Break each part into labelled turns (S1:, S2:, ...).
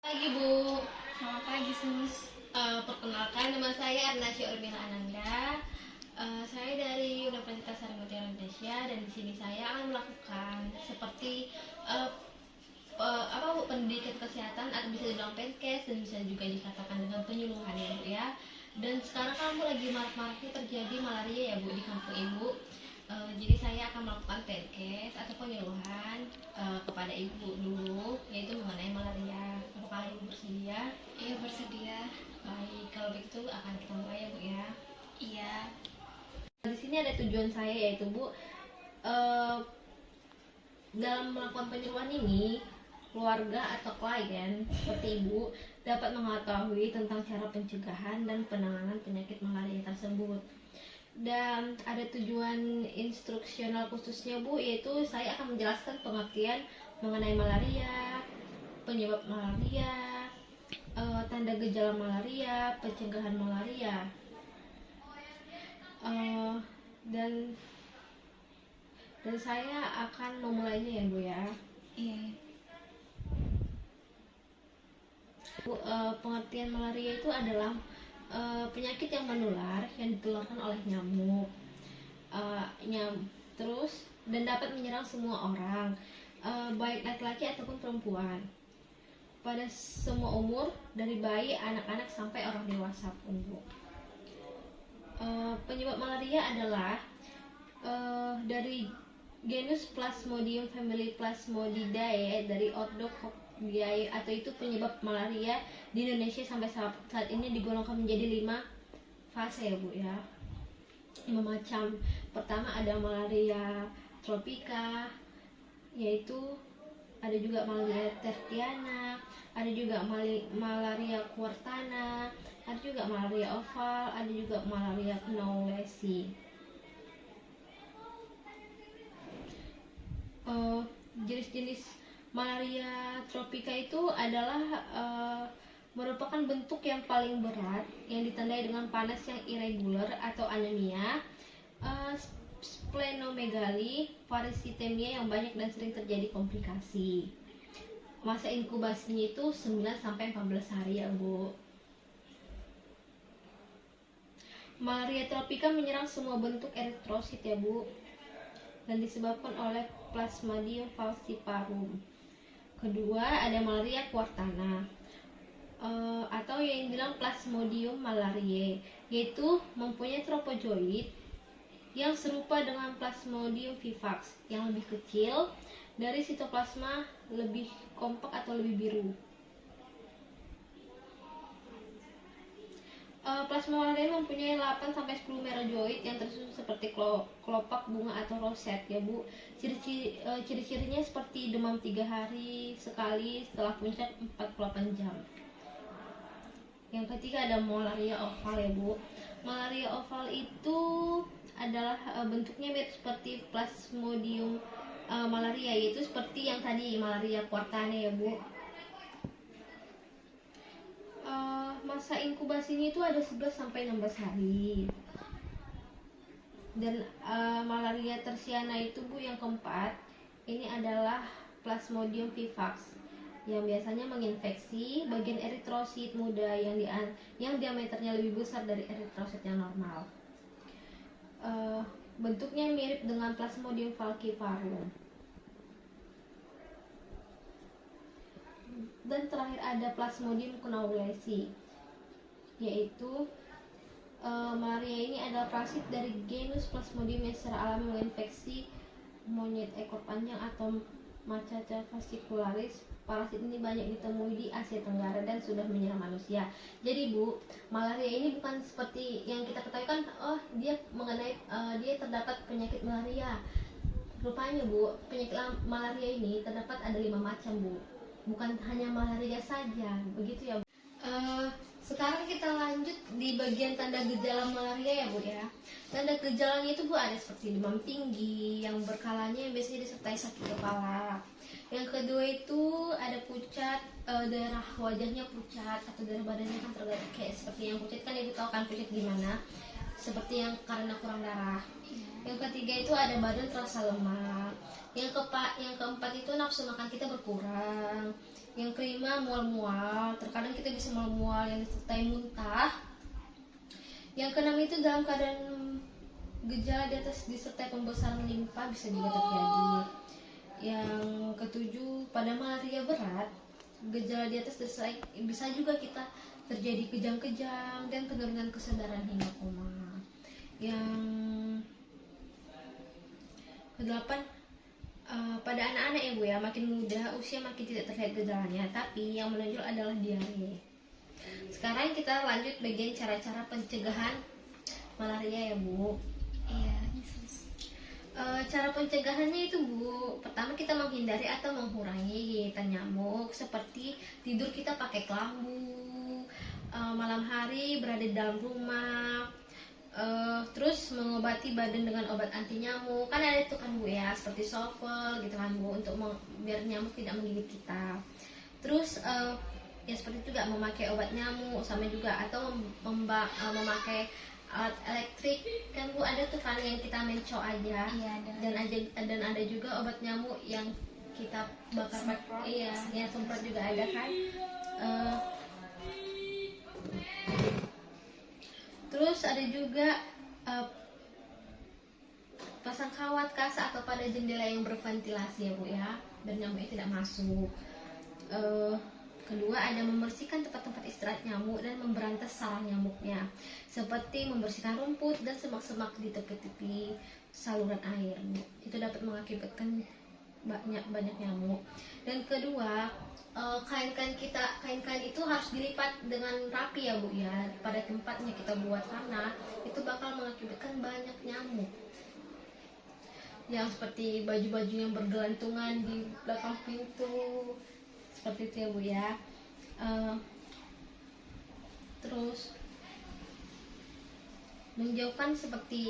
S1: Pagi Bu.
S2: Selamat pagi, Sus.
S1: Perkenalkan nama saya Arnasya Urmila Ananda. Saya dari Universitas Harimurti Indonesia dan di sini saya akan melakukan seperti uh, pendidikan kesehatan atau bisa dibilang penkes dan bisa juga dikatakan dengan penyuluhan ya Bu ya. Dan sekarang kamu lagi marak-maraknya terjadi malaria ya Bu di kampung Ibu. Jadi saya akan melakukan penkes atau penyuluhan kepada Ibu dulu yaitu mengenai malaria. Apakah Ibu bersedia?
S2: Iya, bersedia.
S1: Baik, kalau begitu akan kita mulai ya Bu ya.
S2: Iya.
S1: Di sini ada tujuan saya yaitu Bu, eh, dalam melakukan penyuluhan ini keluarga atau klien seperti Ibu dapat mengetahui tentang cara pencegahan dan penanganan penyakit malaria tersebut. Dan ada tujuan instruksional khususnya Bu, yaitu saya akan menjelaskan pengertian mengenai malaria, penyebab malaria, tanda gejala malaria, pencegahan malaria, dan saya akan memulainya ya Bu ya.
S2: Iya.
S1: Bu, pengertian malaria itu adalah penyakit yang menular yang ditularkan oleh nyamuk, terus dan dapat menyerang semua orang, baik laki-laki ataupun perempuan, pada semua umur dari bayi, anak-anak sampai orang dewasa pun Bu. Penyebab malaria adalah dari genus Plasmodium family Plasmodidae dari Orthococci, atau itu penyebab malaria di Indonesia sampai saat ini digolongkan menjadi 5 fase ya Bu ya. 5 macam. Pertama ada malaria tropika, yaitu ada juga malaria tertiana, ada juga malaria quartana, ada juga malaria oval, ada juga malaria knowlesi. Jenis-jenis malaria tropika itu adalah merupakan bentuk yang paling berat yang ditandai dengan panas yang irregular atau anemia, splenomegali, parasitemia yang banyak dan sering terjadi komplikasi. Masa inkubasinya itu 9-14 hari ya Bu. Malaria tropika menyerang semua bentuk eritrosit ya Bu, dan disebabkan oleh Plasmodium falciparum. Kedua ada malaria quartana, atau yang dibilang Plasmodium malariae, yaitu mempunyai tropozoid yang serupa dengan Plasmodium vivax yang lebih kecil, dari sitoplasma lebih kompak atau lebih biru. Plasma malaria mempunyai 8-10 merozoid yang tersusun seperti kelopak bunga atau roset ya Bu. Ciri-cirinya seperti demam 3 hari sekali setelah puncak 48 jam. Yang ketiga ada malaria oval ya Bu. Malaria oval itu adalah bentuknya mirip seperti Plasmodium malaria, yaitu seperti yang tadi malaria quartana ya Bu. Masa inkubasinya itu ada 11-16 hari. Dan malaria tersiana itu Bu yang keempat, ini adalah Plasmodium vivax yang biasanya menginfeksi bagian eritrosit muda yang diameternya lebih besar dari eritrosit yang normal. Bentuknya mirip dengan Plasmodium falciparum. Dan terakhir ada Plasmodium knowlesi, yaitu malaria ini adalah parasit dari genus Plasmodium yang secara alami menginfeksi monyet ekor panjang atau Macaca fascicularis. Parasit ini banyak ditemui di Asia Tenggara dan sudah menyerang manusia. Jadi Bu, malaria ini bukan seperti yang kita ketahui kan, dia terdapat penyakit malaria. Rupanya Bu, penyakit malaria ini terdapat ada 5 macam Bu. Bukan hanya malaria saja, begitu ya Bu. Sekarang kita lanjut di bagian tanda gejala malaria ya Bu ya. Tanda gejalanya itu Bu ada seperti demam tinggi yang berkalanya yang biasanya disertai sakit kepala. Yang kedua itu ada pucat, daerah wajahnya pucat atau daerah badannya kan terlihat kayak seperti yang pucat kan, Ibu tahu kan pucat gimana? Seperti yang karena kurang darah. Yang ketiga itu ada badan terasa lemak. Yang keempat itu nafsu makan kita berkurang. Yang kelima mual-mual, terkadang kita bisa mual-mual yang disertai muntah. Yang keenam itu dalam keadaan gejala di atas disertai pembesaran limpa bisa juga terjadi. Yang ketujuh, pada malaria berat, gejala di atas disertai bisa juga kita terjadi kejang-kejang dan penurunan kesadaran hingga koma. Yang kedelapan, pada anak-anak ya Bu ya, makin muda usia makin tidak terlihat gejalanya, tapi yang menonjol adalah diare. Sekarang kita lanjut bagian cara-cara pencegahan malaria ya Bu.
S2: Iya, Sus.
S1: Cara pencegahannya itu Bu, pertama kita menghindari atau mengurangi gigitan nyamuk, seperti tidur kita pakai kelambu, malam hari berada di dalam rumah, terus mengobati badan dengan obat anti nyamuk. Kan ada itu kan Bu ya, seperti Sovel gitu kan Bu, untuk biar nyamuk tidak menggigit kita. Terus ya seperti juga memakai obat nyamuk sama juga, atau memakai alat elektrik kan Bu, ada tuh kan yang kita mencok aja.
S2: Iya, ada.
S1: Dan ada juga obat nyamuk yang kita bakar
S2: Semprot.
S1: iya, yang semprot juga ada kan. Terus ada juga pasang kawat kasa atau pada jendela yang berventilasi ya Bu ya, biar nyamuknya tidak masuk. Kedua, ada membersihkan tempat-tempat istirahat nyamuk dan memberantas sarang nyamuknya, seperti membersihkan rumput dan semak-semak di tepi-tepi saluran air. Itu dapat mengakibatkan banyak nyamuk. Dan kedua, kain-kain itu harus dilipat dengan rapi ya Bu ya, pada tempatnya kita buat, karena itu bakal mengakibatkan banyak nyamuk. Yang seperti baju-baju yang bergelantungan di belakang pintu, seperti itu ya Bu ya. Terus menjauhkan seperti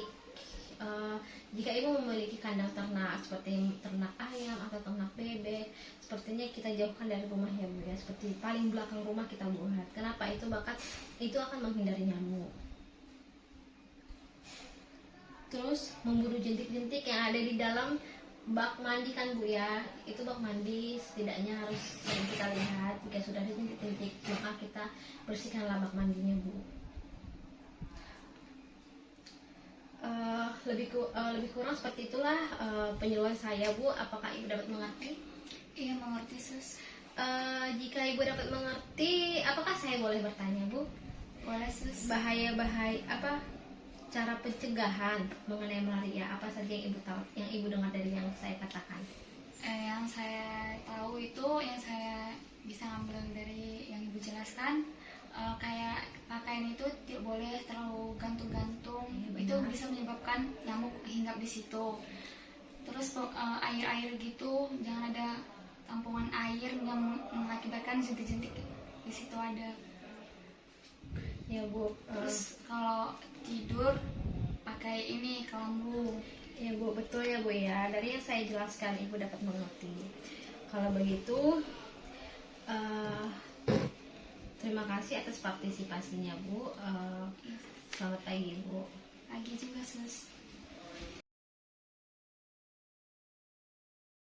S1: jika ibu memiliki kandang ternak seperti ternak ayam atau ternak bebek, sepertinya kita jauhkan dari rumah ya Bu ya, seperti paling belakang rumah kita buat. Kenapa? Itu akan menghindari nyamuk. Terus memburu jentik-jentik yang ada di dalam bak mandi kan Bu ya, itu bak mandi setidaknya harus sering kita lihat. Jika sudah ada jentik-jentik, maka kita bersihkanlah bak mandinya Bu. Lebih kurang seperti itulah penyuluhan saya Bu. Apakah Ibu dapat mengerti?
S2: Iya, mengerti Sus.
S1: Jika Ibu dapat mengerti, apakah saya boleh bertanya Bu?
S2: Boleh Sus.
S1: Bahaya-bahaya apa, cara pencegahan mengenai malaria apa saja yang Ibu tahu, yang Ibu dengar dari yang saya katakan?
S2: Yang saya tahu itu, yang saya bisa ambil dari yang Ibu jelaskan, kayak pakaian itu tidak boleh terlalu gantung-gantung. Itu bisa menyebabkan nyamuk hinggap di situ. Terus air-air gitu, jangan ada tampungan air yang mengakibatkan jentik-jentik di situ ada.
S1: Ya Bu.
S2: Terus kalau tidur pakai ini kelambu.
S1: Ya Bu, betul ya Bu ya. Dari yang saya jelaskan Ibu dapat mengerti. Kalau begitu, terima kasih atas partisipasinya Bu. Selamat pagi Bu.
S2: Pagi juga Sus.